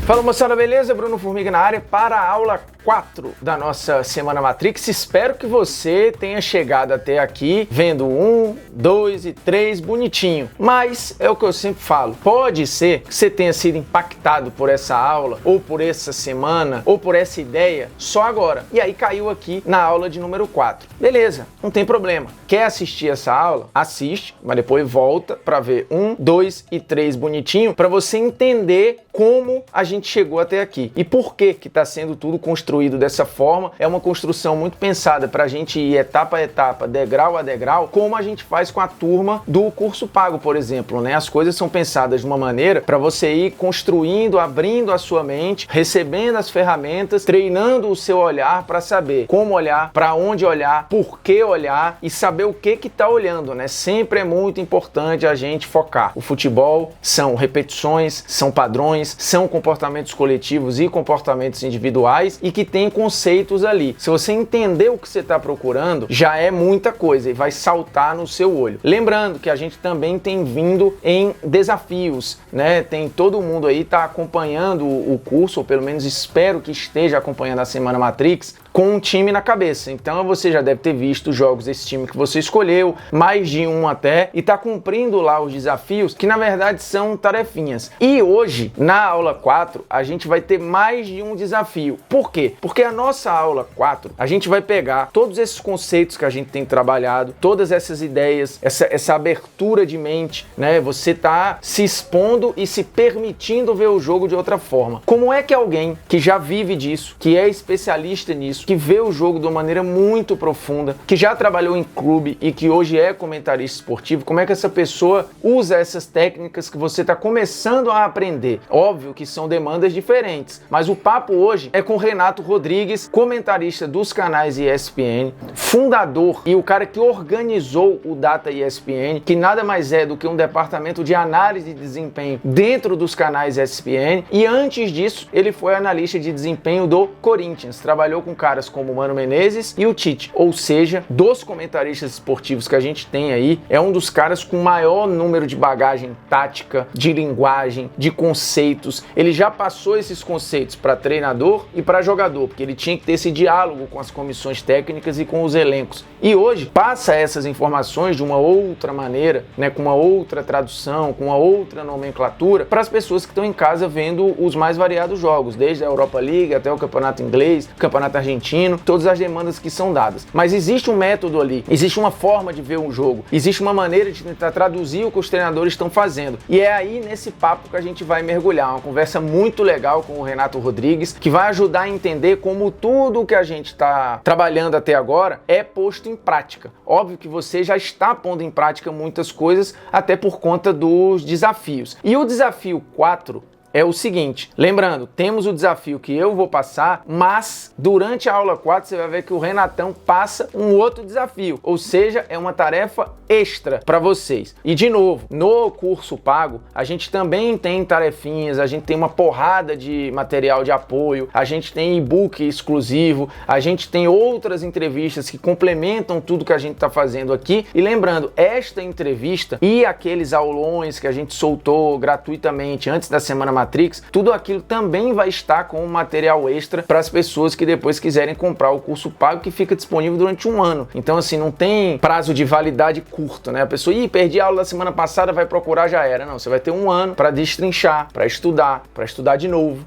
Fala moçada, beleza? Bruno Formiga na área para a aula 4 da nossa Semana Matrix. Espero que você tenha chegado até aqui vendo 1, 2 e 3 bonitinho. Mas é o que eu sempre falo, pode ser que você tenha sido impactado por essa aula, ou por essa semana, ou por essa ideia só agora. E aí caiu aqui na aula de número 4. Beleza, não tem problema. Quer assistir essa aula? Assiste, mas depois volta para ver 1, 2 e 3 bonitinho, para você entender como a gente chegou até aqui e por que está sendo tudo construído dessa forma. É uma construção muito pensada para a gente ir etapa a etapa, degrau a degrau, como a gente faz com a turma do curso pago, por exemplo, né? As coisas são pensadas de uma maneira para você ir construindo, abrindo a sua mente, recebendo as ferramentas, treinando o seu olhar para saber como olhar, para onde olhar, por que olhar e saber o que está olhando, né? Sempre é muito importante a gente focar. O futebol são repetições, são padrões, são comportamentos coletivos e comportamentos individuais e que tem conceitos ali. Se você entender o que você está procurando, já é muita coisa e vai saltar no seu olho. Lembrando que a gente também tem vindo em desafios, né? Tem todo mundo aí tá acompanhando o curso, ou pelo menos espero que esteja acompanhando a Semana Matrix, com um time na cabeça. Então você já deve ter visto os jogos desse time que você escolheu, mais de um até, e tá cumprindo lá os desafios, que na verdade são tarefinhas. E hoje, na aula 4, a gente vai ter mais de um desafio. Por quê? Porque a nossa aula 4, a gente vai pegar todos esses conceitos que a gente tem trabalhado, todas essas ideias, essa abertura de mente, né? Você tá se expondo e se permitindo ver o jogo de outra forma. Como é que alguém que já vive disso, que é especialista nisso, que vê o jogo de uma maneira muito profunda, que já trabalhou em clube e que hoje é comentarista esportivo, como é que essa pessoa usa essas técnicas que você está começando a aprender? Óbvio que são demandas diferentes, mas o papo hoje é com Renato Rodrigues, comentarista dos canais ESPN, fundador e o cara que organizou o Data ESPN, que nada mais é do que um departamento de análise de desempenho dentro dos canais ESPN, e antes disso ele foi analista de desempenho do Corinthians, trabalhou com caras como o Mano Menezes e o Tite, ou seja, dos comentaristas esportivos que a gente tem aí, é um dos caras com maior número de bagagem tática, de linguagem, de conceitos. Ele já passou esses conceitos para treinador e para jogador, porque ele tinha que ter esse diálogo com as comissões técnicas e com os elencos. E hoje passa essas informações de uma outra maneira, né, com uma outra tradução, com uma outra nomenclatura, para as pessoas que estão em casa vendo os mais variados jogos, desde a Europa League até o campeonato inglês, campeonato argentino, todas as demandas que são dadas. Mas existe um método ali, existe uma forma de ver um jogo, existe uma maneira de tentar traduzir o que os treinadores estão fazendo. E é aí nesse papo que a gente vai mergulhar, uma conversa muito legal com o Renato Rodrigues, que vai ajudar a entender como tudo o que a gente está trabalhando até agora é posto em prática. Óbvio que você já está pondo em prática muitas coisas, até por conta dos desafios. E o desafio 4 é o seguinte, lembrando, temos o desafio que eu vou passar, mas durante a aula 4 você vai ver que o Renatão passa um outro desafio, ou seja, é uma tarefa extra para vocês. E de novo, no curso pago, a gente também tem tarefinhas, a gente tem uma porrada de material de apoio, a gente tem e-book exclusivo, a gente tem outras entrevistas que complementam tudo que a gente está fazendo aqui. E lembrando, esta entrevista e aqueles aulões que a gente soltou gratuitamente antes da Semana Matrix, tudo aquilo também vai estar com um material extra para as pessoas que depois quiserem comprar o curso pago, que fica disponível durante um ano. Então assim, não tem prazo de validade curto, né? A pessoa, perdi a aula da semana passada, vai procurar, já era. Não, você vai ter um ano para destrinchar, para estudar de novo,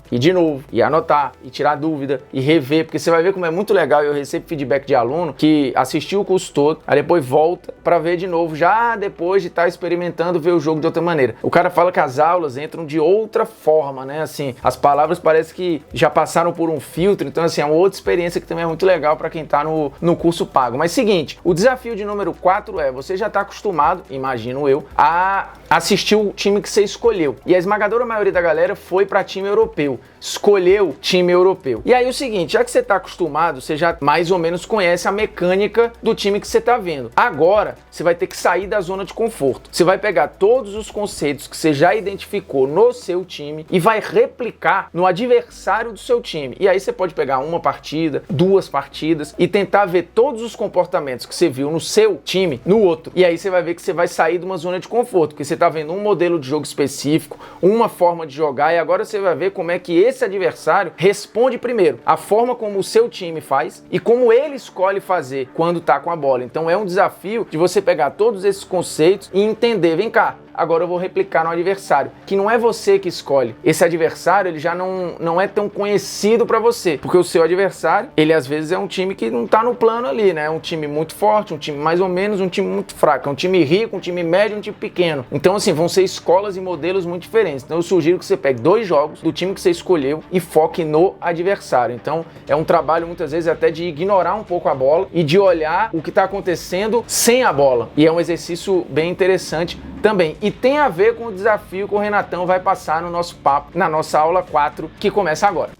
e anotar, e tirar dúvida, e rever, porque você vai ver como é muito legal. Eu recebo feedback de aluno que assistiu o curso todo, aí depois volta para ver de novo, já depois de estar experimentando ver o jogo de outra maneira. O cara fala que as aulas entram de outra forma, né? Assim, as palavras parece que já passaram por um filtro, então assim, é uma outra experiência que também é muito legal para quem tá no curso pago. Mas seguinte, o desafio de número 4 é, você já tá acostumado, imagino eu, a assistir o time que você escolheu. E a esmagadora maioria da galera foi para time europeu, escolheu time europeu. E aí o seguinte, já que você tá acostumado, você já mais ou menos conhece a mecânica do time que você tá vendo. Agora, você vai ter que sair da zona de conforto. Você vai pegar todos os conceitos que você já identificou no seu time time e vai replicar no adversário do seu time. E aí você pode pegar uma partida, 2 partidas e tentar ver todos os comportamentos que você viu no seu time, no outro. E aí você vai ver que você vai sair de uma zona de conforto, porque você tá vendo um modelo de jogo específico, uma forma de jogar, e agora você vai ver como é que esse adversário responde primeiro, a forma como o seu time faz e como ele escolhe fazer quando tá com a bola. Então é um desafio de você pegar todos esses conceitos e entender, vem cá, agora eu vou replicar no adversário, que não é você que escolhe. Esse adversário, ele já não é tão conhecido para você, porque o seu adversário, ele às vezes é um time que não tá no plano ali, né? É um time muito forte, um time mais ou menos, um time muito fraco, é um time rico, um time médio, um time pequeno. Então, assim, vão ser escolas e modelos muito diferentes. Então, eu sugiro que você pegue 2 jogos do time que você escolheu e foque no adversário. Então, é um trabalho, muitas vezes, até de ignorar um pouco a bola e de olhar o que tá acontecendo sem a bola. E é um exercício bem interessante também. E tem a ver com o desafio que o Renatão vai passar no nosso papo, na nossa aula 4, que começa agora.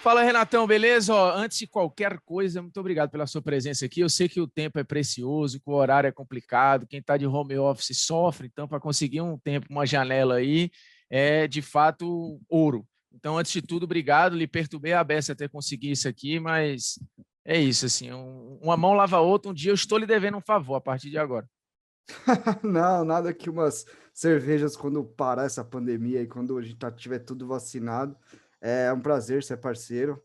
Fala, Renatão, beleza? Ó, antes de qualquer coisa, muito obrigado pela sua presença aqui. Eu sei que o tempo é precioso, que o horário é complicado, quem está de home office sofre, então para conseguir um tempo, uma janela aí, é de fato ouro. Então, antes de tudo, obrigado. Lhe perturbei a beça até conseguir isso aqui, mas é isso, assim, uma mão lava a outra. Um dia eu estou lhe devendo um favor a partir de agora. Não, nada que umas cervejas quando parar essa pandemia e quando a gente tiver tudo vacinado. É um prazer ser parceiro.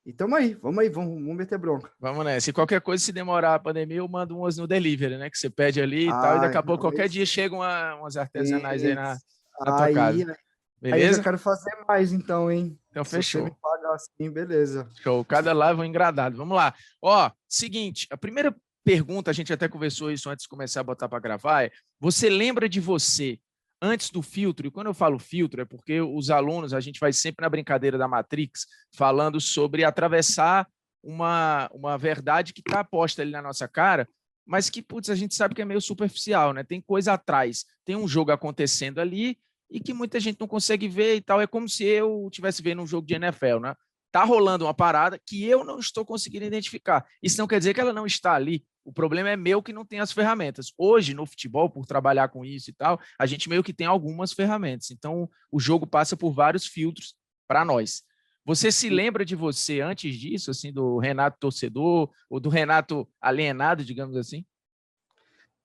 E tamo aí, vamos meter bronca. Vamos nessa. Se qualquer coisa, se demorar a pandemia, eu mando umas no delivery, né? Que você pede ali e tal, e daqui Ai, a pouco, qualquer aí dia, chegam umas artesanais aí sim. na tua casa. Aí eu já Beleza? quero fazer mais então, hein? Então, Se você me fechou. pagar assim, beleza. Show. Cada live um engradado. Vamos lá. Ó, seguinte, a primeira pergunta, a gente até conversou isso antes de começar a botar para gravar, é: você lembra de você antes do filtro? E quando eu falo filtro, é porque os alunos, a gente vai sempre na brincadeira da Matrix, falando sobre atravessar uma verdade que está posta ali na nossa cara, mas que, putz, a gente sabe que é meio superficial, né? Tem coisa atrás, tem um jogo acontecendo ali e que muita gente não consegue ver e tal. É como se eu estivesse vendo um jogo de NFL, né? Tá rolando uma parada que eu não estou conseguindo identificar. Isso não quer dizer que ela não está ali. O problema é meu que não tem as ferramentas. Hoje, no futebol, por trabalhar com isso e tal, a gente meio que tem algumas ferramentas. Então, o jogo passa por vários filtros para nós. Você se lembra de você antes disso, assim, do Renato torcedor ou do Renato alienado, digamos assim?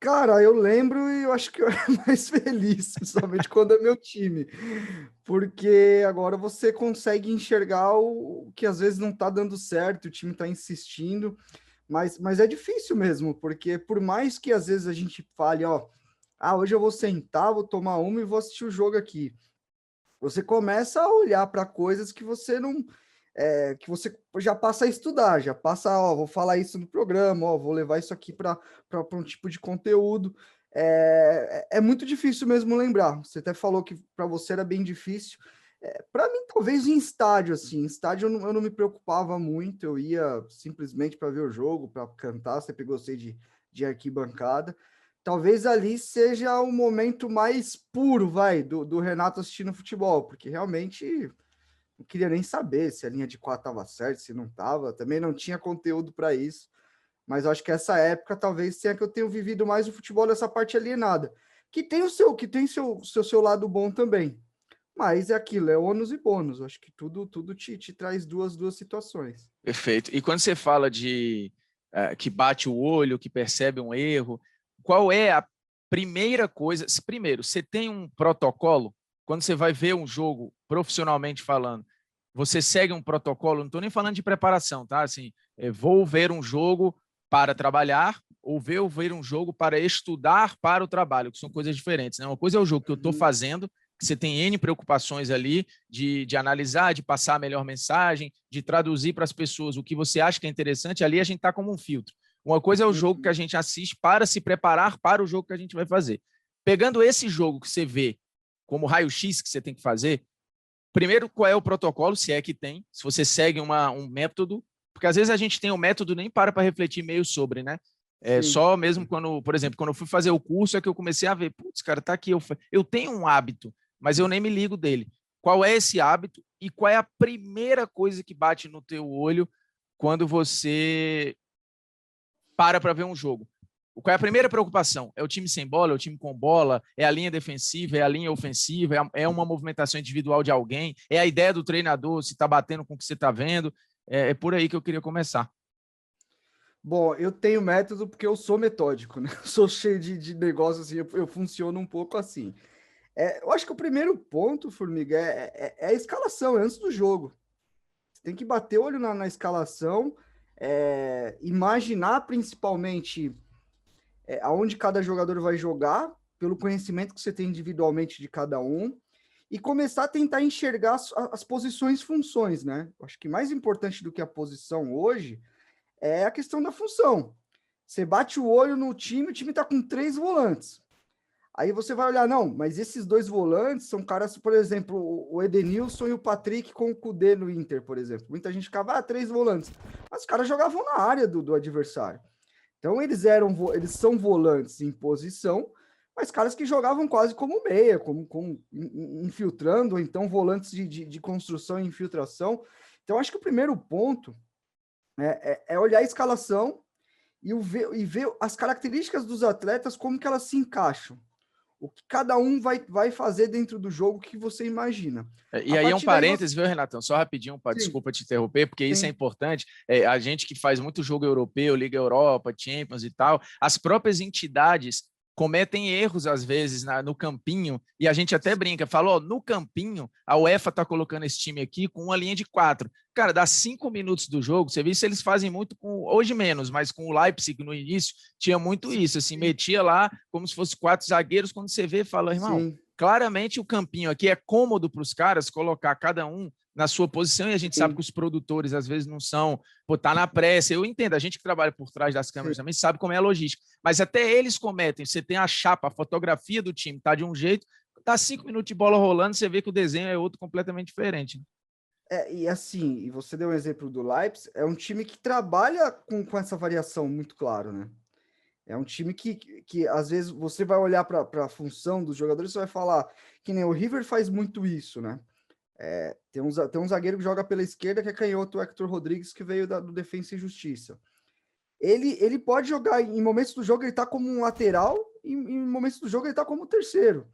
Cara, eu lembro e eu acho que eu era mais feliz, principalmente quando é meu time. Porque agora você consegue enxergar o que às vezes não tá dando certo, o time tá insistindo, mas é difícil mesmo, porque por mais que às vezes a gente fale, ó, hoje eu vou sentar, vou tomar uma e vou assistir o jogo aqui. Você começa a olhar para coisas que você não, que você já passa a estudar, já passa, ó, vou falar isso no programa, ó, vou levar isso aqui para um tipo de conteúdo. É muito difícil mesmo lembrar. Você até falou que para você era bem difícil. Para mim, talvez em estádio, assim, em estádio eu não me preocupava muito, eu ia simplesmente para ver o jogo, para cantar, sempre gostei de arquibancada. Talvez ali seja o momento mais puro, vai, do Renato assistindo futebol, porque realmente não queria nem saber se a linha de 4 estava certa, se não estava, também não tinha conteúdo para isso, mas eu acho que essa época talvez tenha que eu tenho vivido mais o futebol dessa parte alienada, que tem seu lado bom também, mas é aquilo, é ônus e bônus, eu acho que tudo te traz duas situações. Perfeito. E quando você fala de que bate o olho, que percebe um erro, qual é a primeira coisa? Primeiro, você tem um protocolo? Quando você vai ver um jogo, profissionalmente falando, você segue um protocolo? Não estou nem falando de preparação, tá? Assim, vou ver um jogo para trabalhar ou ver um jogo para estudar para o trabalho, que são coisas diferentes, né? Uma coisa é o jogo que eu estou fazendo, que você tem N preocupações ali de analisar, de passar a melhor mensagem, de traduzir para as pessoas o que você acha que é interessante, ali a gente está como um filtro. Uma coisa é o jogo que a gente assiste para se preparar para o jogo que a gente vai fazer. Pegando esse jogo que você vê como raio-x que você tem que fazer, primeiro, qual é o protocolo, se é que tem, se você segue um método, porque às vezes a gente tem um método nem para refletir meio sobre, né? Só mesmo quando, por exemplo, quando eu fui fazer o curso é que eu comecei a ver, putz, cara, tá aqui, eu tenho um hábito, mas eu nem me ligo dele. Qual é esse hábito e qual é a primeira coisa que bate no teu olho quando você para ver um jogo. Qual é a primeira preocupação? É o time sem bola, é o time com bola, é a linha defensiva, é a linha ofensiva, é uma movimentação individual de alguém, é a ideia do treinador, se está batendo com o que você está vendo. É por aí que eu queria começar. Bom, eu tenho método porque eu sou metódico, né? Eu sou cheio de negócios, assim, eu funciono um pouco assim. Eu acho que o primeiro ponto, Formiga, é a escalação, é antes do jogo. Você tem que bater o olho na escalação, imaginar principalmente aonde cada jogador vai jogar, pelo conhecimento que você tem individualmente de cada um, e começar a tentar enxergar as posições e funções, né? Acho que mais importante do que a posição hoje é a questão da função. Você bate o olho no time, o time está com 3 volantes. Aí você vai olhar, não, mas esses 2 volantes são caras, por exemplo, o Edenilson e o Patrick com o Kudê no Inter, por exemplo. Muita gente ficava, 3 volantes. Mas os caras jogavam na área do adversário. Então eles são volantes em posição, mas caras que jogavam quase como meia, como infiltrando, ou então volantes de construção e infiltração. Então acho que o primeiro ponto é olhar a escalação e ver as características dos atletas, como que elas se encaixam. O que cada um vai fazer dentro do jogo que você imagina. E aí é um parênteses, viu, Renatão? Só rapidinho, desculpa te interromper, porque isso é importante. A gente que faz muito jogo europeu, Liga Europa, Champions e tal, as próprias entidades cometem erros, às vezes, no campinho, e a gente até brinca, fala, no campinho, a UEFA está colocando esse time aqui com uma linha de 4. Cara, dá 5 minutos do jogo, você vê se eles fazem muito, hoje menos, mas com o Leipzig no início, tinha muito isso, assim, metia lá como se fosse 4 zagueiros, quando você vê, fala, irmão, claramente o campinho aqui é cômodo para os caras colocar cada um na sua posição, e a gente sabe que os produtores às vezes não são, tá na pressa, eu entendo, a gente que trabalha por trás das câmeras também sabe como é a logística, mas até eles cometem, você tem a chapa, a fotografia do time tá de um jeito, dá 5 minutos de bola rolando, você vê que o desenho é outro completamente diferente. E assim, e você deu um exemplo do Leipzig, é um time que trabalha com essa variação muito claro, né? É um time que às vezes você vai olhar para a função dos jogadores, você vai falar que nem o River faz muito isso, né? Tem um zagueiro que joga pela esquerda, que é canhoto, o Hector Rodrigues, que veio do Defensa e Justiça. Ele pode jogar, em momentos do jogo ele tá como um lateral, e em momentos do jogo ele tá como terceiro.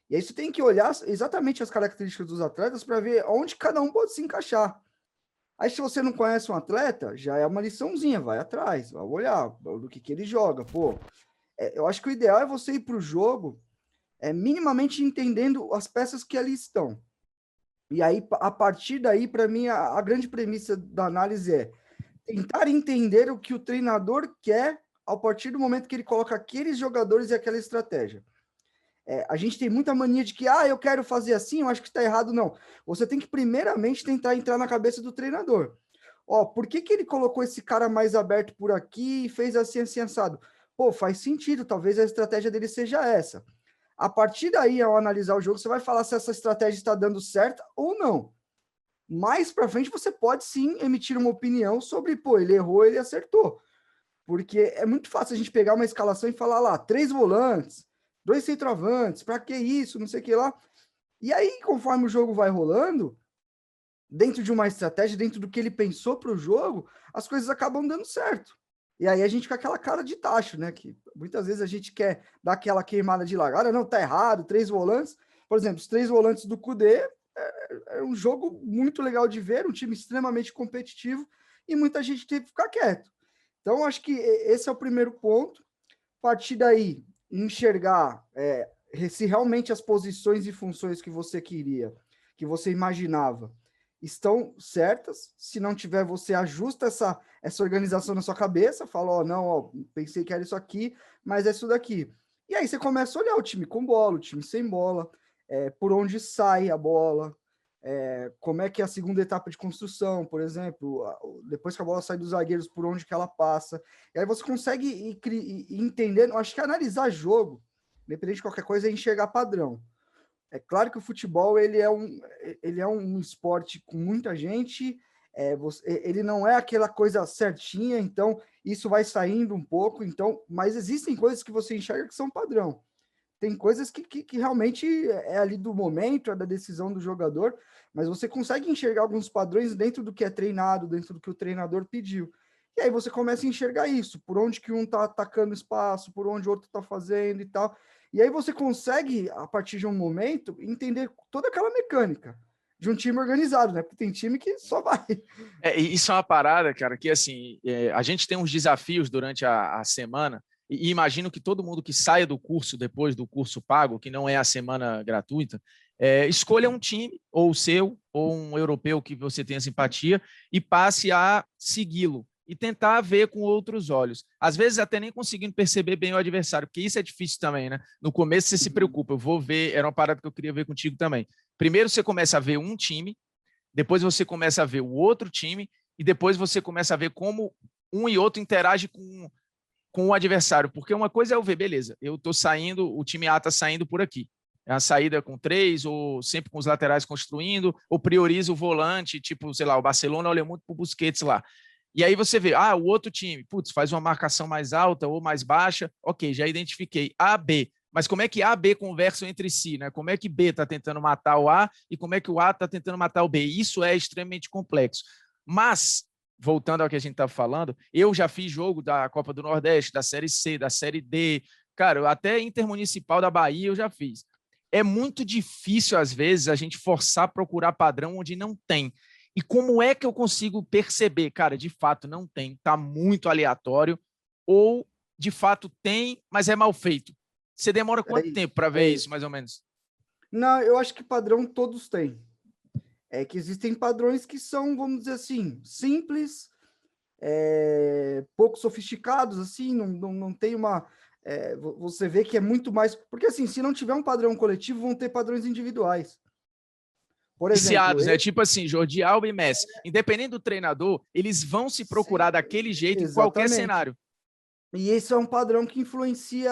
E aí você tem que olhar exatamente as características dos atletas para ver onde cada um pode se encaixar. Aí se você não conhece um atleta, já é uma liçãozinha, vai atrás, vai olhar do que ele joga. Eu acho que o ideal é você ir para o jogo minimamente entendendo as peças que ali estão. E aí, a partir daí, para mim, a grande premissa da análise é tentar entender o que o treinador quer a partir do momento que ele coloca aqueles jogadores e aquela estratégia. A gente tem muita mania de que, eu quero fazer assim, eu acho que está errado. Não. Você tem que primeiramente tentar entrar na cabeça do treinador. Por que ele colocou esse cara mais aberto por aqui e fez assim assado? Faz sentido, talvez a estratégia dele seja essa. A partir daí, ao analisar o jogo, você vai falar se essa estratégia está dando certo ou não. Mais para frente, você pode sim emitir uma opinião sobre, ele errou, ele acertou. Porque é muito fácil a gente pegar uma escalação e falar lá, 3 volantes, 2 centroavantes, para que isso, não sei o que lá. E aí, conforme o jogo vai rolando, dentro de uma estratégia, dentro do que ele pensou para o jogo, as coisas acabam dando certo. E aí a gente fica aquela cara de tacho, né? Que muitas vezes a gente quer dar aquela queimada de largada, não, tá errado, 3 volantes. Por exemplo, os 3 volantes do Kudê é um jogo muito legal de ver, um time extremamente competitivo, e muita gente teve que ficar quieto. Então, acho que esse é o primeiro ponto. A partir daí, enxergar se realmente as posições e funções que você queria, que você imaginava, estão certas. Se não tiver, você ajusta essa organização na sua cabeça, fala, pensei que era isso aqui, mas é isso daqui. E aí você começa a olhar o time com bola, o time sem bola, por onde sai a bola, como é que é a segunda etapa de construção, por exemplo, depois que a bola sai dos zagueiros, por onde que ela passa. E aí você consegue ir entendendo, acho que analisar jogo, independente de qualquer coisa, é enxergar padrão. É claro que o futebol ele é um esporte com muita gente, ele não é aquela coisa certinha, então isso vai saindo um pouco, mas existem coisas que você enxerga que são padrão. Tem coisas que realmente é ali do momento, é da decisão do jogador, mas você consegue enxergar alguns padrões dentro do que é treinado, dentro do que o treinador pediu. E aí você começa a enxergar isso, por onde que um está atacando espaço, por onde o outro está fazendo e tal. E aí você consegue, a partir de um momento, entender toda aquela mecânica de um time organizado, né? Porque tem time que só vai. Isso é uma parada, cara, que assim, a gente tem uns desafios durante a semana, e imagino que todo mundo que saia do curso depois do curso pago, que não é a semana gratuita, escolha um time, ou o seu, ou um europeu que você tenha simpatia, e passe a segui-lo e tentar ver com outros olhos. Às vezes até nem conseguindo perceber bem o adversário, porque isso é difícil também, né? No começo você se preocupa, eu vou ver, era uma parada que eu queria ver contigo também. Primeiro você começa a ver um time, depois você começa a ver o outro time, e depois você começa a ver como um e outro interage com o adversário. Porque uma coisa é eu ver, beleza, eu estou saindo, o time A está saindo por aqui. É a saída com 3, ou sempre com os laterais construindo, ou prioriza o volante, tipo, sei lá, o Barcelona olha muito para o Busquets lá. E aí você vê, o outro time, putz, faz uma marcação mais alta ou mais baixa, ok, já identifiquei. A, B. Mas como é que A e B conversam entre si, né? Como é que B está tentando matar o A e como é que o A está tentando matar o B? Isso é extremamente complexo. Mas, voltando ao que a gente está falando, eu já fiz jogo da Copa do Nordeste, da Série C, da Série D, cara, até Intermunicipal da Bahia eu já fiz. É muito difícil, às vezes, a gente forçar a procurar padrão onde não tem. E como é que eu consigo perceber, cara, de fato não tem, está muito aleatório, ou de fato tem, mas é mal feito? Você demora quanto tempo para ver isso, mais ou menos? Não, eu acho que padrão todos têm. É que existem padrões que são, vamos dizer assim, simples, pouco sofisticados, assim, não tem uma... você vê que é muito mais... Porque, assim, se não tiver um padrão coletivo, vão ter padrões individuais. Por exemplo, Viciados, né? Tipo assim, Jordi Alba e Messi. Independente do treinador, eles vão se procurar daquele jeito em qualquer cenário. E esse é um padrão que influencia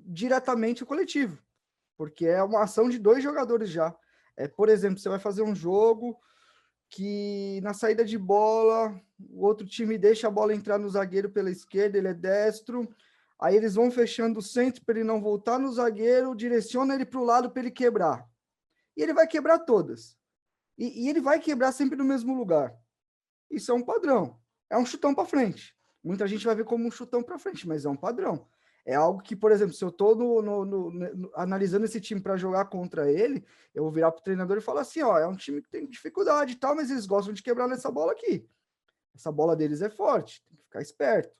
diretamente o coletivo, porque é uma ação de 2 jogadores já. Por exemplo, você vai fazer um jogo que na saída de bola, o outro time deixa a bola entrar no zagueiro pela esquerda, ele é destro, aí eles vão fechando o centro para ele não voltar no zagueiro, direciona ele para o lado para ele quebrar. E ele vai quebrar todas. E ele vai quebrar sempre no mesmo lugar. Isso é um padrão. É um chutão para frente. Muita gente vai ver como um chutão para frente, mas é um padrão. É algo que, por exemplo, se eu estou analisando esse time para jogar contra ele, eu vou virar para o treinador e falar assim, ó, é um time que tem dificuldade e tal, mas eles gostam de quebrar nessa bola aqui. Essa bola deles é forte, tem que ficar esperto.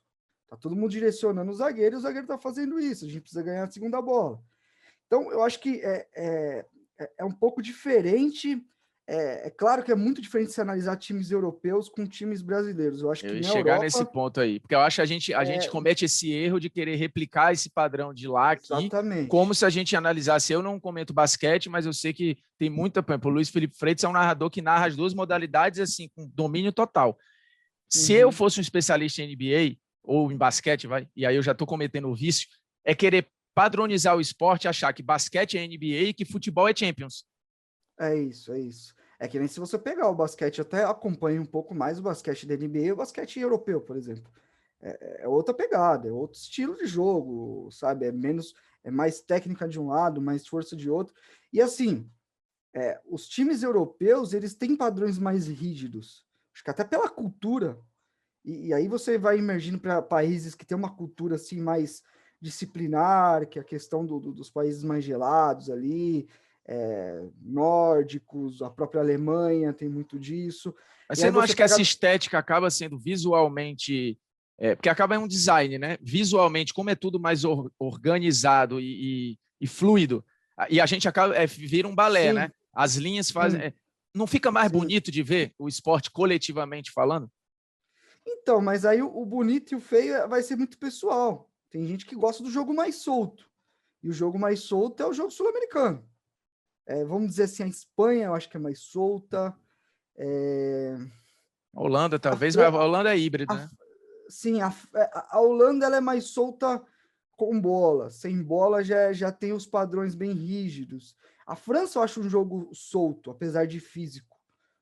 Tá todo mundo direcionando o zagueiro e o zagueiro tá fazendo isso. A gente precisa ganhar a segunda bola. Então, eu acho que é um pouco diferente. É claro que é muito diferente se analisar times europeus com times brasileiros. Eu acho que na chegar Europa, nesse ponto aí, porque eu acho que a gente comete esse erro de querer replicar esse padrão de lá aqui, exatamente. Como se a gente analisasse. Eu não comento basquete, mas eu sei que tem muita. Por exemplo, o Luiz Felipe Freitas é um narrador que narra as 2 modalidades assim, com domínio total. Se eu fosse um especialista em NBA ou em basquete, e aí eu já estou cometendo o vício, é querer padronizar o esporte, achar que basquete é NBA e que futebol é Champions. É isso, é isso. É que nem se você pegar o basquete, eu até acompanho um pouco mais o basquete da NBA e o basquete europeu, por exemplo. É outra pegada, é outro estilo de jogo, sabe? É mais técnica de um lado, mais força de outro. E assim, os times europeus, eles têm padrões mais rígidos. Acho que até pela cultura. E aí você vai emergindo para países que têm uma cultura assim mais disciplinar, que é a questão dos países mais gelados ali, nórdicos, a própria Alemanha tem muito disso. Mas E você aí não acha que pega... essa estética acaba sendo visualmente... porque acaba um design, né? Visualmente, como é tudo mais organizado e fluido, e a gente acaba vira um balé, Sim, né? As linhas fazem... não fica mais sim. bonito de ver o esporte coletivamente falando? Então, mas aí o bonito e o feio vai ser muito pessoal. Tem gente que gosta do jogo mais solto. E o jogo mais solto é o jogo sul-americano. Vamos dizer assim, a Espanha eu acho que é mais solta. A Holanda, talvez, Fran... mas a Holanda é híbrido, né? Sim, a Holanda ela é mais solta com bola. Sem bola já tem os padrões bem rígidos. A França eu acho um jogo solto, apesar de físico.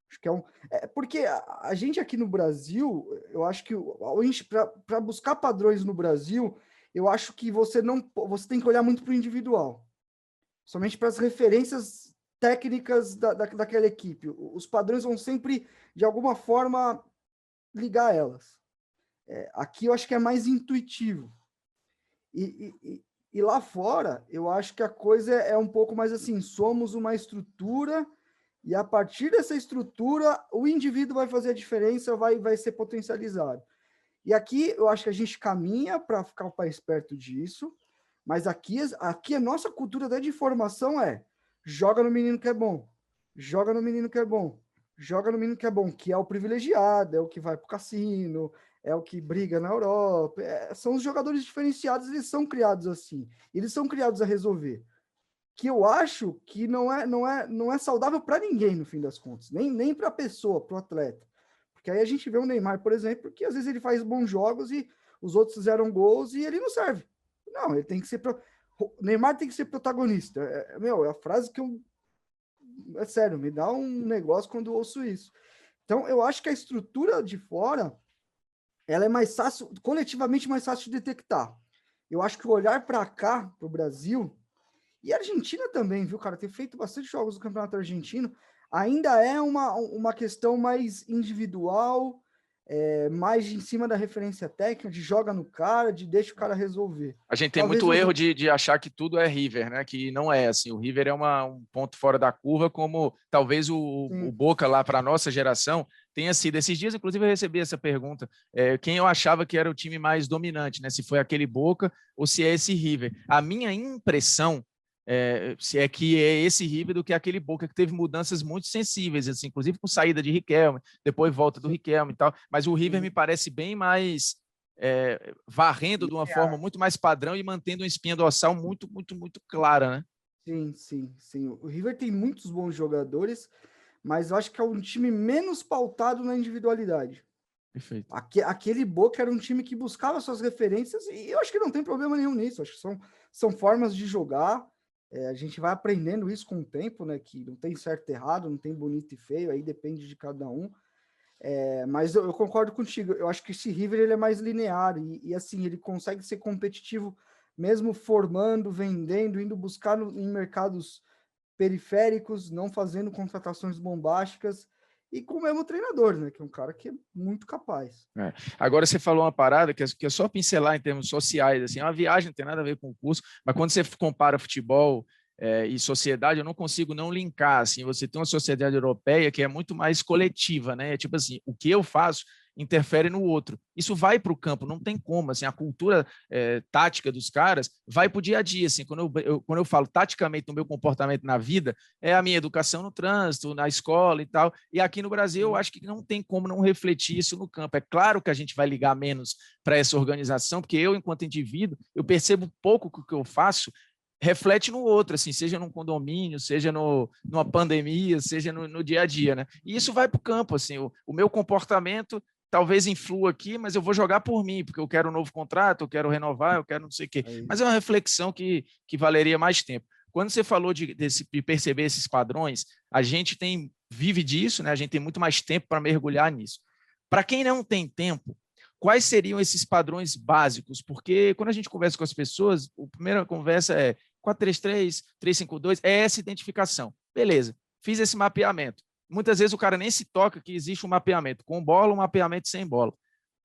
Acho que porque a gente aqui no Brasil, eu acho que para buscar padrões no Brasil, eu acho que você tem que olhar muito para o individual, somente para as referências técnicas daquela equipe. Os padrões vão sempre, de alguma forma, ligar elas. Aqui eu acho que é mais intuitivo. E lá fora, eu acho que a coisa é um pouco mais assim, somos uma estrutura e a partir dessa estrutura, o indivíduo vai fazer a diferença, vai ser potencializado. E aqui eu acho que a gente caminha para ficar o país perto disso, mas aqui a nossa cultura até de formação joga no menino que é bom, joga no menino que é bom, joga no menino que é bom, que é o privilegiado, é o que vai para o cassino, é o que briga na Europa, são os jogadores diferenciados, eles são criados assim, eles são criados a resolver. Que eu acho que não é saudável para ninguém, no fim das contas, nem para a pessoa, para o atleta. Porque aí a gente vê o Neymar, por exemplo, que às vezes ele faz bons jogos e os outros fizeram gols e ele não serve. Não, ele tem que ser... O Neymar tem que ser protagonista. É a frase que eu... É sério, me dá um negócio quando eu ouço isso. Então, eu acho que a estrutura de fora, ela é mais fácil, coletivamente mais fácil de detectar. Eu acho que o olhar para cá, para o Brasil, e a Argentina também, viu, cara? Ter feito bastante jogos do Campeonato Argentino, ainda é uma questão mais individual, mais em cima da referência técnica, de joga no cara, de deixa o cara resolver. A gente tem muito erro de achar que tudo é River, né? Que não é assim. O River é um ponto fora da curva, como talvez o Boca lá para a nossa geração tenha sido. Esses dias, inclusive, eu recebi essa pergunta: quem eu achava que era o time mais dominante, né? Se foi aquele Boca ou se é esse River. A minha impressão se é que é esse River do que aquele Boca que teve mudanças muito sensíveis, assim, inclusive com saída de Riquelme, depois volta do Riquelme e tal, mas o River me parece bem mais varrendo de uma forma muito mais padrão e mantendo uma espinha dorsal muito, muito, muito clara, né? Sim. O River tem muitos bons jogadores, mas eu acho que é um time menos pautado na individualidade. Perfeito. Aquele Boca era um time que buscava suas referências e eu acho que não tem problema nenhum nisso. Acho que são formas de jogar. A gente vai aprendendo isso com o tempo, né? Que não tem certo e errado, não tem bonito e feio, aí depende de cada um. Mas eu concordo contigo. Eu acho que esse River ele é mais linear e assim ele consegue ser competitivo mesmo formando, vendendo, indo buscar em mercados periféricos, não fazendo contratações bombásticas e com o mesmo treinador, né? Que é um cara que é muito capaz. Agora você falou uma parada que é só pincelar em termos sociais, assim, uma viagem não tem nada a ver com o curso, mas quando você compara futebol e sociedade, eu não consigo não linkar, assim, você tem uma sociedade europeia que é muito mais coletiva, né? Tipo assim, o que eu faço interfere no outro. Isso vai para o campo, não tem como, assim, a cultura tática dos caras vai para o dia a dia, assim, quando eu falo taticamente no meu comportamento na vida, é a minha educação no trânsito, na escola e tal, e aqui no Brasil eu acho que não tem como não refletir isso no campo. É claro que a gente vai ligar menos para essa organização, porque eu, enquanto indivíduo, eu percebo pouco que o que eu faço reflete no outro, assim, seja num condomínio, seja numa pandemia, seja no dia a dia, né? E isso vai para o campo, assim, o meu comportamento talvez influa aqui, mas eu vou jogar por mim, porque eu quero um novo contrato, eu quero renovar, eu quero não sei o quê. Mas é uma reflexão que valeria mais tempo. Quando você falou de perceber esses padrões, a gente vive disso, né? A gente tem muito mais tempo para mergulhar nisso. Para quem não tem tempo, quais seriam esses padrões básicos? Porque quando a gente conversa com as pessoas, a primeira conversa é 4-3-3, 3-5-2, é essa identificação. Beleza, fiz esse mapeamento. Muitas vezes o cara nem se toca que existe um mapeamento com bola, um mapeamento sem bola.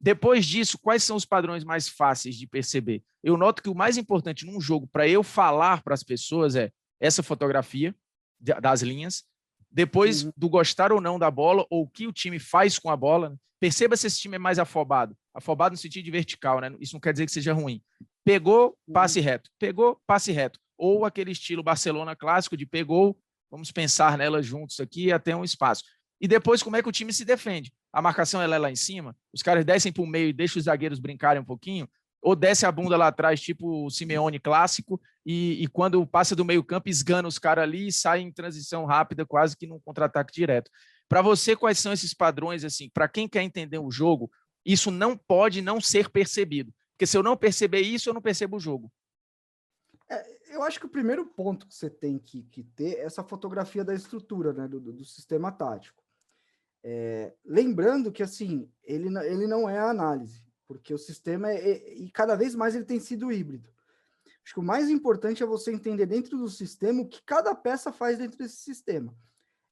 Depois disso, quais são os padrões mais fáceis de perceber? Eu noto que o mais importante num jogo para eu falar para as pessoas é essa fotografia das linhas, depois do gostar ou não da bola, ou o que o time faz com a bola. Né? Perceba se esse time é mais afobado no sentido de vertical, né? Isso não quer dizer que seja ruim. Pegou, passe reto. Pegou, passe reto. Ou aquele estilo Barcelona clássico de pegou, vamos pensar nela juntos aqui até um espaço. E depois, como é que o time se defende? A marcação ela é lá em cima, os caras descem para o meio e deixam os zagueiros brincarem um pouquinho, ou desce a bunda lá atrás, tipo o Simeone clássico, e quando passa do meio campo, esgana os caras ali e sai em transição rápida, quase que num contra-ataque direto. Para você, quais são esses padrões, assim, para quem quer entender o jogo, isso não pode não ser percebido. Porque se eu não perceber isso, eu não percebo o jogo. Eu acho que o primeiro ponto que você tem que ter é essa fotografia da estrutura, né, do sistema tático. Lembrando que, assim, ele não é a análise, porque o sistema e cada vez mais ele tem sido híbrido. Acho que o mais importante é você entender dentro do sistema o que cada peça faz dentro desse sistema.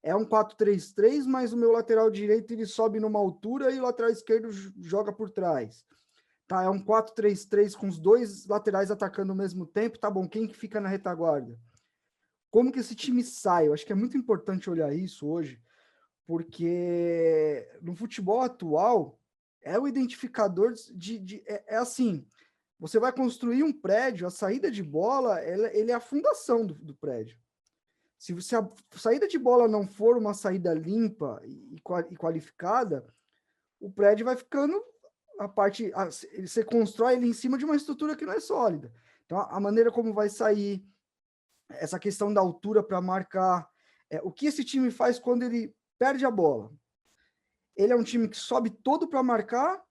É um 4-3-3, mas o meu lateral direito ele sobe numa altura e o lateral esquerdo joga por trás. Tá, é um 4-3-3 com os dois laterais atacando ao mesmo tempo. Tá bom, quem que fica na retaguarda? Como que esse time sai? Eu acho que é muito importante olhar isso hoje, porque no futebol atual é o identificador é assim, você vai construir um prédio, a saída de bola, ele é a fundação do prédio. Se a saída de bola não for uma saída limpa e qualificada, o prédio vai ficando você constrói ele em cima de uma estrutura que não é sólida. Então, a maneira como vai sair, essa questão da altura para marcar, o que esse time faz quando ele perde a bola? Ele é um time que sobe todo para marcar,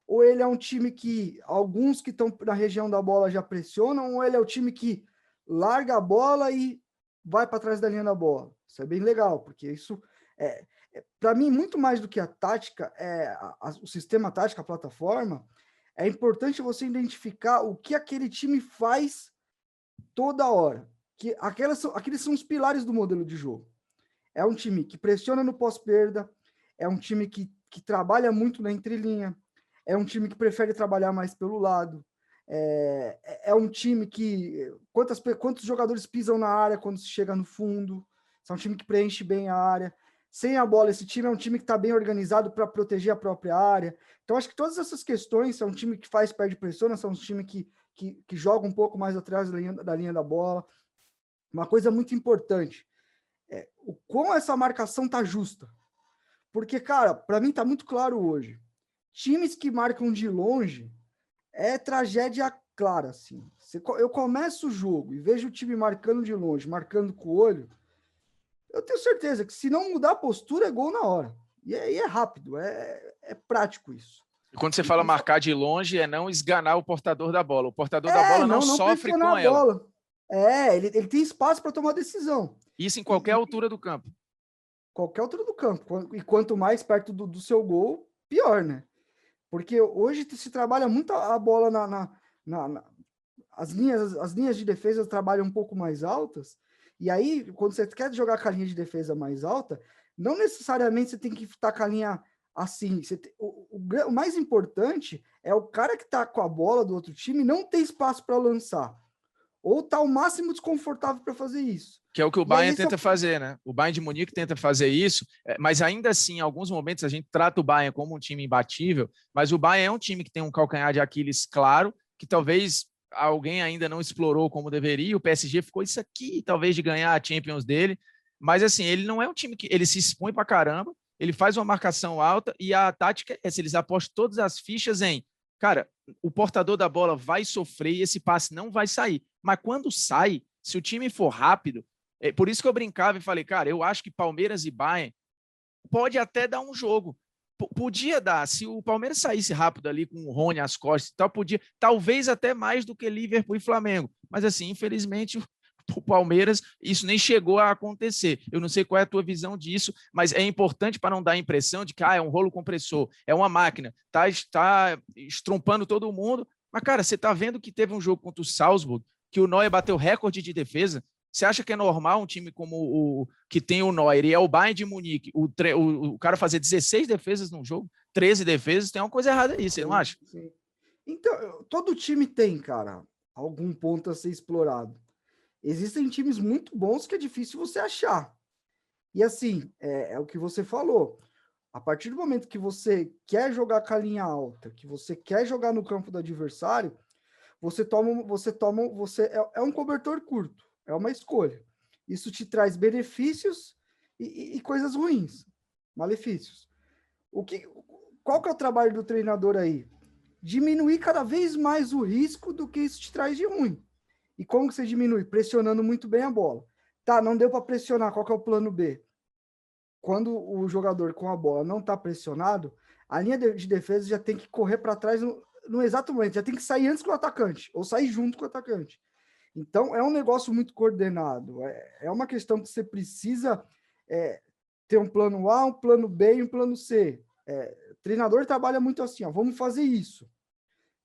ou ele é um time que alguns que estão na região da bola já pressionam, ou ele é o time que larga a bola e vai para trás da linha da bola? Isso é bem legal, porque isso para mim, muito mais do que a tática, o sistema tático, a plataforma, é importante você identificar o que aquele time faz toda hora. Que aqueles são os pilares do modelo de jogo. É um time que pressiona no pós-perda, é um time que trabalha muito na entrelinha, é um time que prefere trabalhar mais pelo lado, é um time que... Quantos jogadores pisam na área quando se chega no fundo? É um time que preenche bem a área. Sem a bola, esse time é um time que está bem organizado para proteger a própria área. Então, acho que todas essas questões são um time que perde pressão, são um time que joga um pouco mais atrás da linha da bola. Uma coisa muito importante é o como essa marcação tá justa. Porque, cara, para mim tá muito claro hoje. Times que marcam de longe é tragédia clara, assim. Eu começo o jogo e vejo o time marcando de longe, marcando com o olho, eu tenho certeza que se não mudar a postura, é gol na hora. E é rápido, é prático isso. E quando você fala marcar de longe, é não esganar o portador da bola. O portador da bola não sofre com ela. Bola. Ele tem espaço para tomar decisão. Isso em qualquer altura do campo. Qualquer altura do campo. E quanto mais perto do seu gol, pior, né? Porque hoje se trabalha muito a bola as linhas de defesa trabalham um pouco mais altas. E aí, quando você quer jogar com a linha de defesa mais alta, não necessariamente você tem que estar com a linha assim. O mais importante é o cara que está com a bola do outro time não ter espaço para lançar. Ou tá ao máximo desconfortável para fazer isso. Que é o que o Bayern tenta fazer, né? O Bayern de Munique tenta fazer isso, mas ainda assim, em alguns momentos, a gente trata o Bayern como um time imbatível, mas o Bayern é um time que tem um calcanhar de Aquiles claro, que talvez alguém ainda não explorou como deveria. O PSG ficou isso aqui, talvez, de ganhar a Champions dele, mas assim, ele não é um time que ele se expõe pra caramba, ele faz uma marcação alta e a tática é essa, eles apostam todas as fichas em, cara, o portador da bola vai sofrer e esse passe não vai sair. Mas quando sai, se o time for rápido, por isso que eu brincava e falei, cara, eu acho que Palmeiras e Bayern pode até dar um jogo. Podia dar, se o Palmeiras saísse rápido ali com o Rony às costas e tal, podia, talvez até mais do que Liverpool e Flamengo. Mas assim, infelizmente, o Palmeiras, isso nem chegou a acontecer. Eu não sei qual é a tua visão disso, mas é importante para não dar a impressão de que é um rolo compressor, é uma máquina, tá estrompando todo mundo. Mas, cara, você tá vendo que teve um jogo contra o Salzburg, que o Neuer bateu recorde de defesa. Você acha que é normal um time como o que tem o Neuer e é o Bayern de Munique, o cara fazer 16 defesas num jogo, 13 defesas, tem uma coisa errada aí, você não acha? Sim. Então, todo time tem, cara, algum ponto a ser explorado. Existem times muito bons que é difícil você achar. E assim, é o que você falou. A partir do momento que você quer jogar com a linha alta, que você quer jogar no campo do adversário, é um cobertor curto. É uma escolha. Isso te traz benefícios e coisas ruins, malefícios. Qual que é o trabalho do treinador aí? Diminuir cada vez mais o risco do que isso te traz de ruim. E como que você diminui? Pressionando muito bem a bola. Tá, não deu para pressionar, qual que é o plano B? Quando o jogador com a bola não está pressionado, a linha de defesa já tem que correr para trás no exato momento, já tem que sair antes que o atacante, ou sair junto com o atacante. Então, é um negócio muito coordenado. É uma questão que você precisa ter um plano A, um plano B e um plano C. O treinador trabalha muito assim, ó, vamos fazer isso.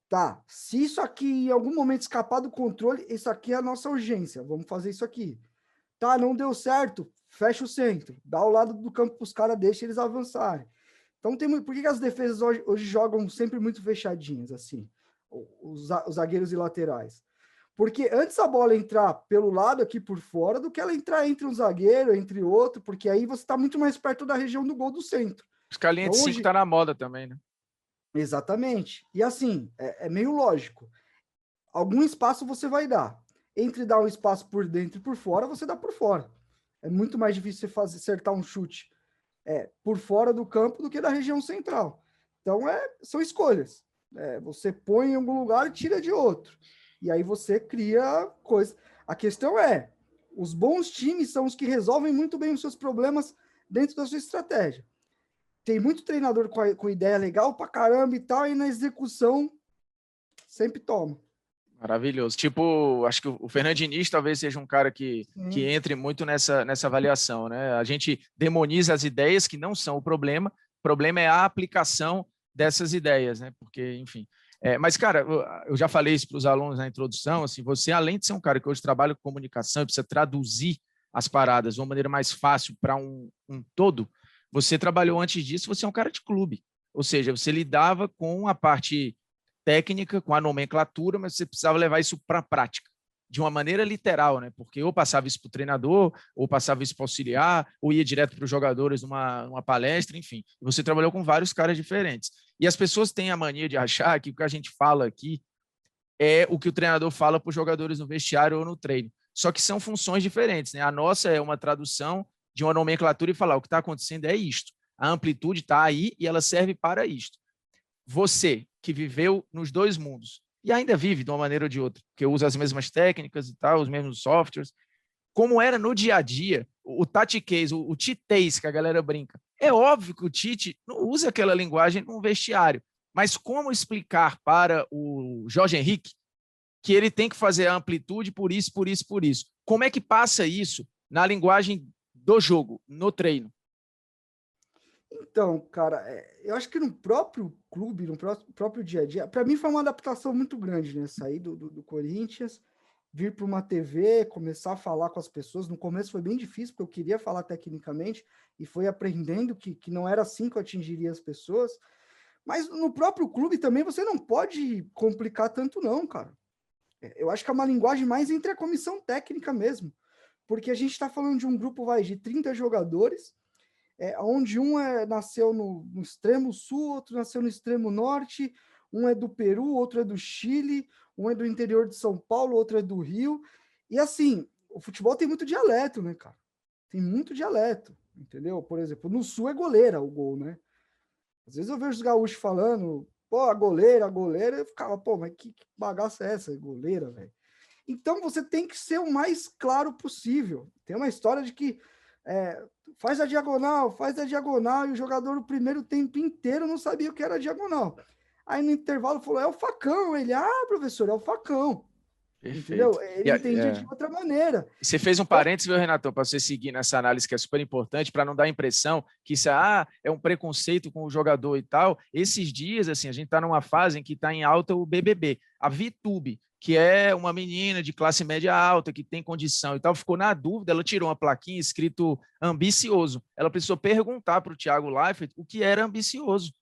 Tá, se isso aqui em algum momento escapar do controle, isso aqui é a nossa urgência, vamos fazer isso aqui. Tá, não deu certo, fecha o centro, dá o lado do campo para os caras, deixa eles avançarem. Então, por que as defesas hoje jogam sempre muito fechadinhas, assim? os zagueiros e laterais. Porque antes a bola entrar pelo lado aqui por fora do que ela entrar entre um zagueiro, entre outro, porque aí você está muito mais perto da região do gol do centro. Os linha de 5 tá na moda também, né? Exatamente. E assim, é meio lógico. Algum espaço você vai dar. Entre dar um espaço por dentro e por fora, você dá por fora. É muito mais difícil você acertar um chute por fora do campo do que da região central. Então, são escolhas. Você põe em algum lugar e tira de outro. E aí você cria coisa. A questão os bons times são os que resolvem muito bem os seus problemas dentro da sua estratégia. Tem muito treinador com ideia legal pra caramba e tal, e na execução sempre toma. Maravilhoso. Tipo, acho que o Fernando Diniz talvez seja um cara que entre muito nessa avaliação, né? A gente demoniza as ideias que não são o problema é a aplicação dessas ideias, né? Porque, enfim. Mas, cara, eu já falei isso para os alunos na introdução, assim, você, além de ser um cara que hoje trabalha com comunicação e precisa traduzir as paradas de uma maneira mais fácil para um todo, você trabalhou antes disso, você é um cara de clube. Ou seja, você lidava com a parte técnica, com a nomenclatura, mas você precisava levar isso para a prática, de uma maneira literal, né? Porque ou passava isso para o treinador, ou passava isso para o auxiliar, ou ia direto para os jogadores numa palestra, enfim. Você trabalhou com vários caras diferentes. E as pessoas têm a mania de achar que o que a gente fala aqui é o que o treinador fala para os jogadores no vestiário ou no treino. Só que são funções diferentes, né? A nossa é uma tradução de uma nomenclatura e falar o que está acontecendo é isto. A amplitude está aí e ela serve para isto. Você, que viveu nos dois mundos, e ainda vive de uma maneira ou de outra, porque usa as mesmas técnicas e tal, os mesmos softwares, como era no dia a dia, o tatiquês, o titês que a galera brinca. É óbvio que o Tite não usa aquela linguagem num vestiário, mas como explicar para o Jorge Henrique que ele tem que fazer a amplitude por isso, por isso, por isso? Como é que passa isso na linguagem do jogo, no treino? Então, cara, eu acho que no próprio clube, no próprio dia a dia, para mim foi uma adaptação muito grande, né? Sair do Corinthians, vir para uma TV, começar a falar com as pessoas. No começo foi bem difícil, porque eu queria falar tecnicamente e foi aprendendo que não era assim que eu atingiria as pessoas. Mas no próprio clube também você não pode complicar tanto, não, cara. Eu acho que é uma linguagem mais entre a comissão técnica mesmo, porque a gente está falando de um grupo de 30 jogadores, onde um nasceu no extremo sul, outro nasceu no extremo norte, um é do Peru, outro é do Chile, um é do interior de São Paulo, outro é do Rio. E assim, o futebol tem muito dialeto, né, cara? Tem muito dialeto, entendeu? Por exemplo, no sul é goleira o gol, né? Às vezes eu vejo os gaúchos falando, pô, a goleira, eu ficava, pô, mas que bagaça é essa, goleira, velho? Então você tem que ser o mais claro possível. Tem uma história de que faz a diagonal, e o jogador o primeiro tempo inteiro não sabia o que era diagonal. Aí no intervalo falou, é o facão. Ele, professor, é o facão. Perfeito. Entendeu? Ele entendia de outra maneira. Você fez um parênteses, viu, Renatão, para você seguir nessa análise que é super importante, para não dar a impressão que isso é um preconceito com o jogador e tal. Esses dias, assim, a gente está numa fase em que está em alta o BBB. A VTube, que é uma menina de classe média alta, que tem condição e tal, ficou na dúvida, ela tirou uma plaquinha escrito ambicioso. Ela precisou perguntar para o Thiago Leifert o que era ambicioso,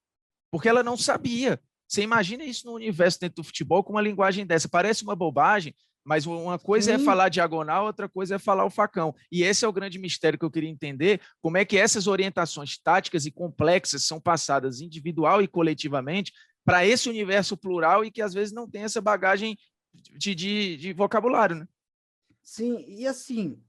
porque ela não sabia. Você imagina isso no universo dentro do futebol com uma linguagem dessa. Parece uma bobagem, mas uma coisa é falar diagonal, outra coisa é falar o facão. E esse é o grande mistério que eu queria entender, como é que essas orientações táticas e complexas são passadas individual e coletivamente para esse universo plural e que às vezes não tem essa bagagem de vocabulário, né? Sim, e assim,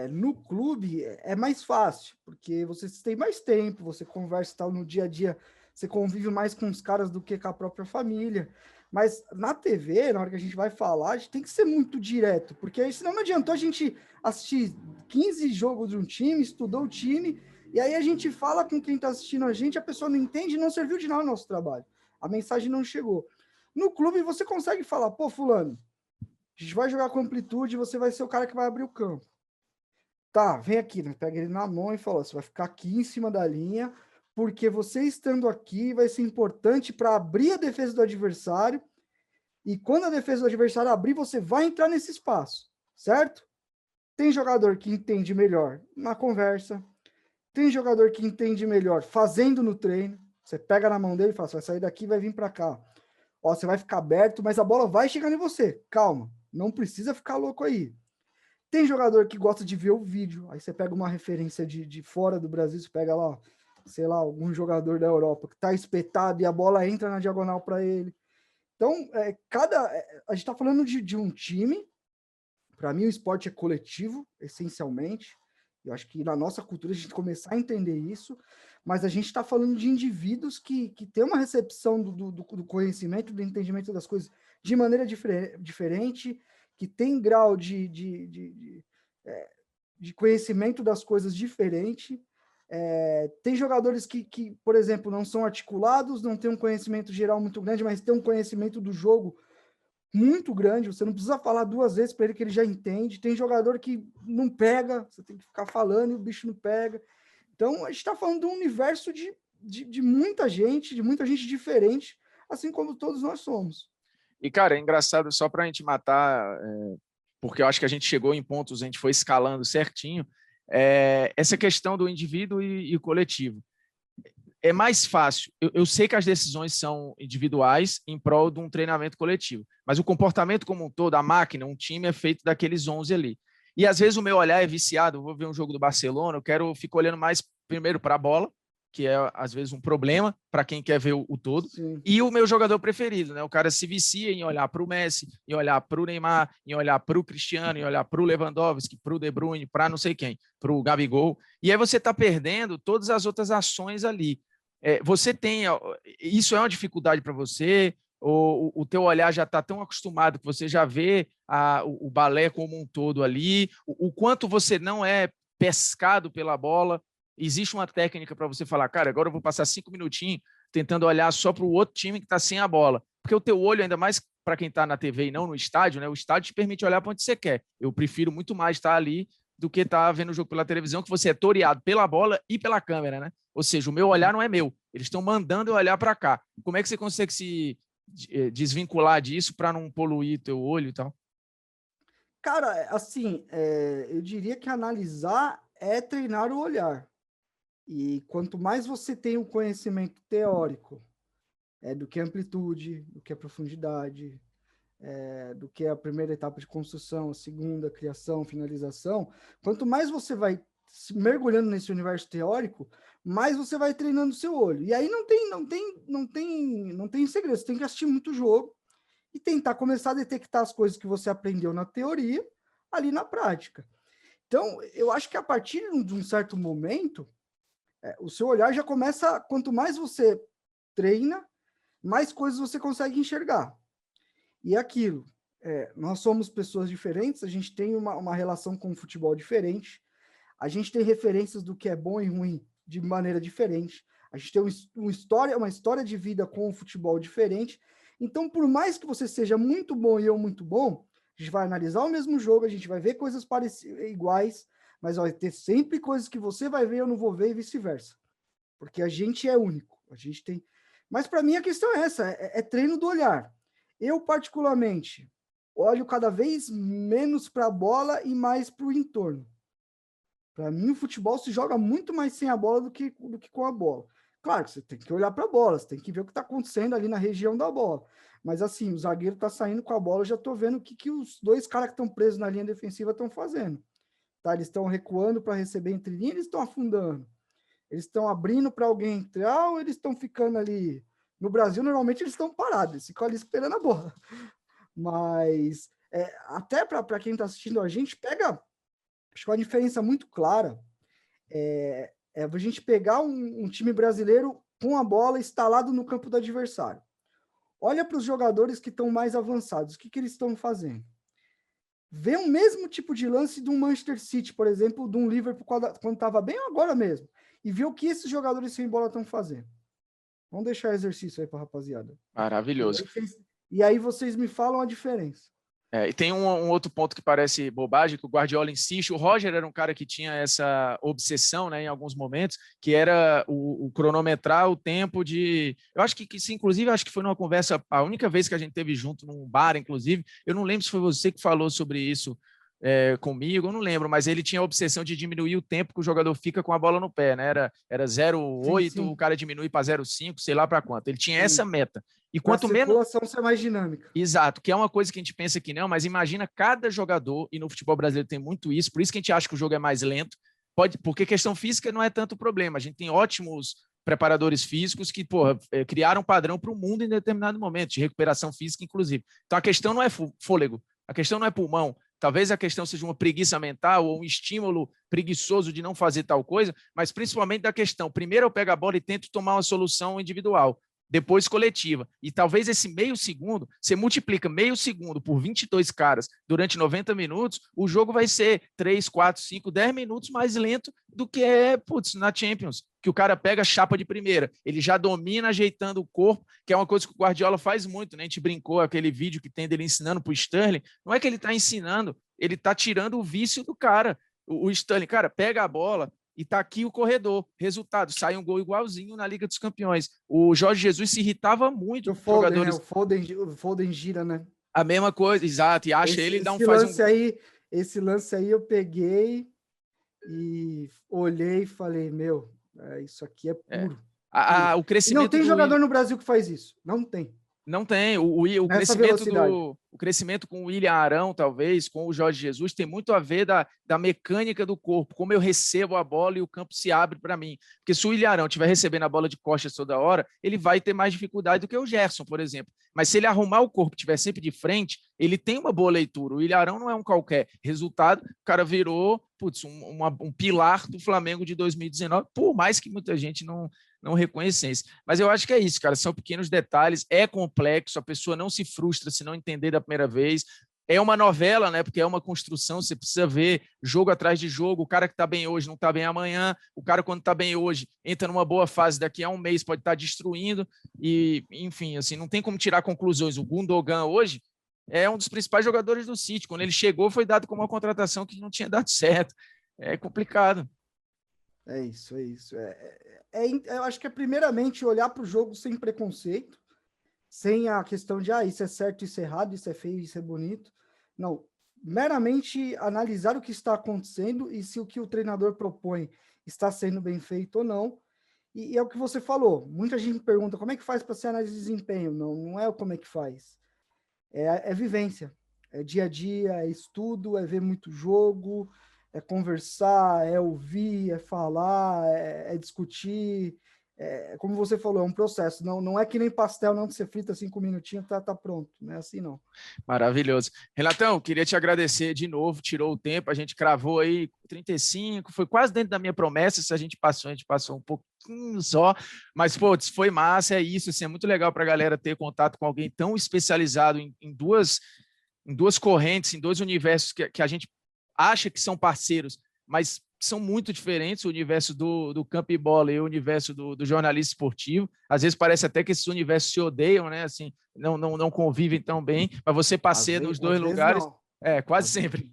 no clube é mais fácil, porque você tem mais tempo, você conversa e tal no dia a dia, você convive mais com os caras do que com a própria família. Mas na TV, na hora que a gente vai falar, a gente tem que ser muito direto, porque aí senão não adiantou a gente assistir 15 jogos de um time, estudou o time, e aí a gente fala com quem está assistindo a pessoa não entende e não serviu de nada no nosso trabalho. A mensagem não chegou. No clube você consegue falar, pô, fulano, a gente vai jogar com amplitude, você vai ser o cara que vai abrir o campo. Tá, vem aqui, né? Pega ele na mão e fala, você vai ficar aqui em cima da linha, porque você estando aqui vai ser importante para abrir a defesa do adversário, e quando a defesa do adversário abrir, você vai entrar nesse espaço, certo? Tem jogador que entende melhor na conversa, tem jogador que entende melhor fazendo no treino, você pega na mão dele e fala, você vai sair daqui e vai vir para cá. ó, você vai ficar aberto, mas a bola vai chegar em você. Calma, não precisa ficar louco aí. Tem jogador que gosta de ver o vídeo, aí você pega uma referência de fora do Brasil, você pega lá, sei lá, algum jogador da Europa que tá espetado e a bola entra na diagonal para ele. Então, a gente está falando de um time. Para mim, o esporte é coletivo, essencialmente. Eu acho que na nossa cultura a gente começar a entender isso, mas a gente está falando de indivíduos que têm uma recepção do conhecimento, do entendimento das coisas de maneira diferente, que tem grau de conhecimento das coisas diferente. Tem jogadores que, por exemplo, não são articulados, não têm um conhecimento geral muito grande, mas têm um conhecimento do jogo muito grande, você não precisa falar 2 vezes para ele que ele já entende. Tem jogador que não pega, você tem que ficar falando e o bicho não pega. Então, a gente está falando de um universo de muita gente diferente, assim como todos nós somos. E, cara, é engraçado, só para a gente matar, porque eu acho que a gente chegou em pontos, a gente foi escalando certinho, essa questão do indivíduo e coletivo. É mais fácil. Eu sei que as decisões são individuais em prol de um treinamento coletivo, mas o comportamento como um todo, a máquina, um time é feito daqueles 11 ali. E às vezes o meu olhar é viciado. Eu vou ver um jogo do Barcelona, fico olhando mais primeiro para a bola, que é às vezes um problema para quem quer ver o todo. Sim. E o meu jogador preferido, né? O cara se vicia em olhar para o Messi, em olhar para o Neymar, em olhar para o Cristiano, em olhar para o Lewandowski, para o De Bruyne, para não sei quem, para o Gabigol. E aí você está perdendo todas as outras ações ali. Você tem... Isso é uma dificuldade para você? Ou o teu olhar já está tão acostumado que você já vê o balé como um todo ali? O quanto você não é pescado pela bola? Existe uma técnica para você falar, cara, agora eu vou passar 5 minutinhos tentando olhar só para o outro time que está sem a bola. Porque o teu olho, ainda mais para quem está na TV e não no estádio, né? O estádio te permite olhar para onde você quer. Eu prefiro muito mais estar ali do que estar vendo o jogo pela televisão, que você é toreado pela bola e pela câmera, né? Ou seja, o meu olhar não é meu. Eles estão mandando eu olhar para cá. Como é que você consegue se desvincular disso para não poluir teu olho e tal? Cara, assim, eu diria que analisar é treinar o olhar. E quanto mais você tem o conhecimento teórico do que a amplitude, do que a profundidade, do que a primeira etapa de construção, a segunda, criação, finalização, quanto mais você vai mergulhando nesse universo teórico, mais você vai treinando o seu olho. E aí não tem segredo, você tem que assistir muito jogo e tentar começar a detectar as coisas que você aprendeu na teoria ali na prática. Então, eu acho que a partir de um certo momento, o seu olhar já começa, quanto mais você treina, mais coisas você consegue enxergar. E aquilo, nós somos pessoas diferentes, a gente tem uma relação com o futebol diferente, a gente tem referências do que é bom e ruim de maneira diferente, a gente tem uma história de vida com o futebol diferente. Então, por mais que você seja muito bom e eu muito bom, a gente vai analisar o mesmo jogo, a gente vai ver coisas iguais, mas vai ter sempre coisas que você vai ver e eu não vou ver e vice-versa. Porque a gente é único. A gente tem... Mas para mim a questão é essa, é treino do olhar. Eu, particularmente, olho cada vez menos para a bola e mais para o entorno. Para mim, o futebol se joga muito mais sem a bola do que com a bola. Claro que você tem que olhar para a bola, você tem que ver o que está acontecendo ali na região da bola. Mas assim, o zagueiro está saindo com a bola, eu já estou vendo o que os 2 caras que estão presos na linha defensiva estão fazendo. Tá? Eles estão recuando para receber entre linhas, eles estão afundando. Eles estão abrindo para alguém entrar ou eles estão ficando ali... No Brasil, normalmente, eles estão parados, eles ficam ali esperando a bola. Mas, até para quem está assistindo a gente, acho que uma diferença muito clara é a gente pegar um time brasileiro com a bola instalado no campo do adversário. Olha para os jogadores que estão mais avançados, o que eles estão fazendo? Vê o mesmo tipo de lance de um Manchester City, por exemplo, de um Liverpool quando estava bem agora mesmo, e vê o que esses jogadores sem bola estão fazendo. Vamos deixar exercício aí para a rapaziada. Maravilhoso. E aí vocês me falam a diferença. E tem um outro ponto que parece bobagem, que o Guardiola insiste. O Roger era um cara que tinha essa obsessão, né, em alguns momentos, que era o cronometrar o tempo de... Eu acho que isso, inclusive, acho que foi numa conversa, a única vez que a gente teve junto num bar, inclusive, eu não lembro se foi você que falou sobre isso, comigo, eu não lembro, mas ele tinha a obsessão de diminuir o tempo que o jogador fica com a bola no pé, né? Era 0,8, o cara diminui para 0,5, sei lá para quanto. Ele tinha essa meta. E quanto menos... A circulação ser mais dinâmica. Exato, que é uma coisa que a gente pensa que não, mas imagina cada jogador, e no futebol brasileiro tem muito isso, por isso que a gente acha que o jogo é mais lento, porque questão física não é tanto problema. A gente tem ótimos preparadores físicos que, criaram um padrão para o mundo em determinado momento, de recuperação física, inclusive. Então, a questão não é fôlego, a questão não é pulmão. Talvez a questão seja uma preguiça mental ou um estímulo preguiçoso de não fazer tal coisa, mas principalmente da questão, primeiro eu pego a bola e tento tomar uma solução individual, depois coletiva. E talvez esse meio segundo, você multiplica meio segundo por 22 caras durante 90 minutos, o jogo vai ser 3, 4, 5, 10 minutos mais lento do que na Champions, que o cara pega a chapa de primeira, ele já domina ajeitando o corpo, que é uma coisa que o Guardiola faz muito, né? A gente brincou, aquele vídeo que tem dele ensinando para o Sterling, não é que ele está ensinando, ele está tirando o vício do cara. O Sterling, cara, pega a bola, e tá aqui o corredor. Resultado, sai um gol igualzinho na Liga dos Campeões. O Jorge Jesus se irritava muito. O Foden, jogadores... o Foden gira, né? A mesma coisa, exato. E acha ele dá Esse lance aí eu peguei e olhei e falei, isso aqui é puro. O crescimento. Não tem jogador no Brasil que faz isso. Não tem. Não tem. O crescimento com o William Arão, talvez, com o Jorge Jesus, tem muito a ver da mecânica do corpo, como eu recebo a bola e o campo se abre para mim. Porque se o William Arão estiver recebendo a bola de costas toda hora, ele vai ter mais dificuldade do que o Gerson, por exemplo. Mas se ele arrumar o corpo e estiver sempre de frente, ele tem uma boa leitura. O William Arão não é um qualquer. Resultado, o cara virou um pilar do Flamengo de 2019, por mais que muita gente não reconhecesse. Mas eu acho que é isso, cara, são pequenos detalhes, é complexo, a pessoa não se frustra se não entender da primeira vez, é uma novela, né, porque é uma construção, você precisa ver jogo atrás de jogo, o cara que está bem hoje não está bem amanhã, o cara quando está bem hoje entra numa boa fase, daqui a um mês pode estar destruindo, e enfim, assim, não tem como tirar conclusões. O Gundogan hoje é um dos principais jogadores do City, quando ele chegou foi dado como uma contratação que não tinha dado certo, é complicado. É isso. Eu acho que é primeiramente olhar para o jogo sem preconceito, sem a questão de isso é certo, isso é errado, isso é feio, isso é bonito. Não, meramente analisar o que está acontecendo e se o que o treinador propõe está sendo bem feito ou não. E é o que você falou, muita gente me pergunta como é que faz para ser análise de desempenho. Não é como é que faz. É vivência, é dia a dia, é estudo, é ver muito jogo, é conversar, é ouvir, é falar, é discutir. Como você falou, é um processo. Não é que nem pastel, não, que você frita 5 minutinhos, tá pronto. Não é assim, não. Maravilhoso. Renatão, queria te agradecer de novo, tirou o tempo, a gente cravou aí 35, foi quase dentro da minha promessa, se a gente passou um pouquinho só, mas, foi massa, é isso, assim, é muito legal para a galera ter contato com alguém tão especializado em duas correntes, em dois universos que a gente acha que são parceiros, mas são muito diferentes, o universo do campo e bola e o universo do jornalista esportivo. Às vezes parece até que esses universos se odeiam, né? Assim, não convivem tão bem, mas você passeia nos dois lugares. Quase sempre.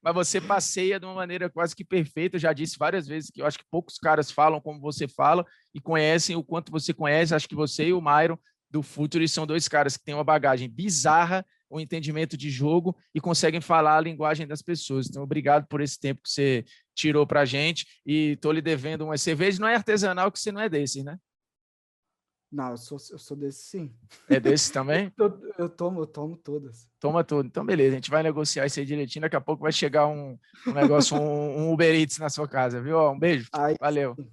Mas você passeia de uma maneira quase que perfeita. Eu já disse várias vezes que eu acho que poucos caras falam como você fala e conhecem o quanto você conhece. Acho que você e o Myron do Futuri são dois caras que têm uma bagagem bizarra, o entendimento de jogo e conseguem falar a linguagem das pessoas. Então, obrigado por esse tempo que você tirou para a gente e estou lhe devendo uma cerveja. Não é artesanal, que você não é desse, né? Não, eu sou desse, sim. É desse também? Eu tomo todas. Toma tudo. Então, beleza, a gente vai negociar isso aí direitinho. Daqui a pouco vai chegar um negócio, um Uber Eats na sua casa, viu? Um beijo. Valeu. Sim.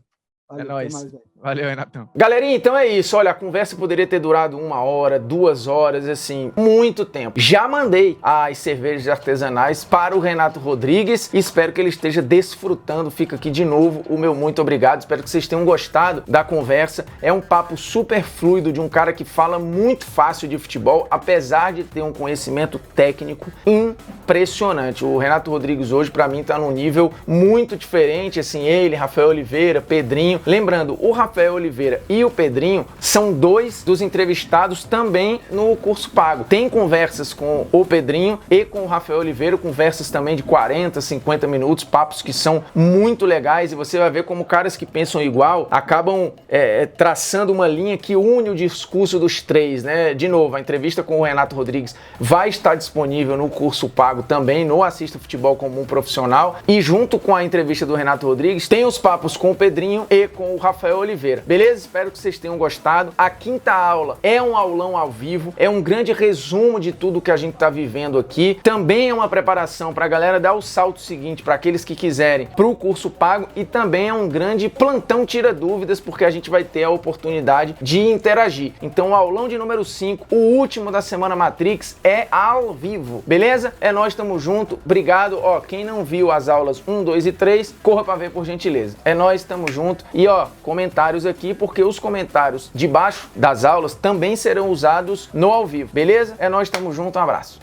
É nóis. Valeu, Renatão. Galerinha, então é isso. Olha, a conversa poderia ter durado 1 hora, 2 horas, assim, muito tempo. Já mandei as cervejas artesanais para o Renato Rodrigues e espero que ele esteja desfrutando. Fica aqui de novo o meu muito obrigado. Espero que vocês tenham gostado da conversa. É um papo super fluido de um cara que fala muito fácil de futebol, apesar de ter um conhecimento técnico impressionante. O Renato Rodrigues hoje, para mim, tá num nível muito diferente, assim, ele, Rafael Oliveira, Pedrinho, Lembrando, o Rafael Oliveira e o Pedrinho são 2 dos entrevistados também no curso pago. Tem conversas com o Pedrinho e com o Rafael Oliveira, conversas também de 40, 50 minutos, papos que são muito legais, e você vai ver como caras que pensam igual acabam traçando uma linha que une o discurso dos 3, né? De novo, a entrevista com o Renato Rodrigues vai estar disponível no curso pago também, no Assista Futebol como um Profissional, e junto com a entrevista do Renato Rodrigues, tem os papos com o Pedrinho e com o Rafael Oliveira. Beleza? Espero que vocês tenham gostado. A quinta aula é um aulão ao vivo, é um grande resumo de tudo que a gente está vivendo aqui. Também é uma preparação para a galera dar o salto seguinte para aqueles que quiserem para o curso pago, e também é um grande plantão tira dúvidas, porque a gente vai ter a oportunidade de interagir. Então o aulão de número 5, o último da Semana Matrix, é ao vivo. Beleza? É nóis, tamo junto. Obrigado. Ó, quem não viu as aulas 1, 2 e 3, corra para ver por gentileza. É nóis, tamo junto. E ó, comentários aqui, porque os comentários de baixo das aulas também serão usados no ao vivo. Beleza? É nóis, tamo junto. Um abraço.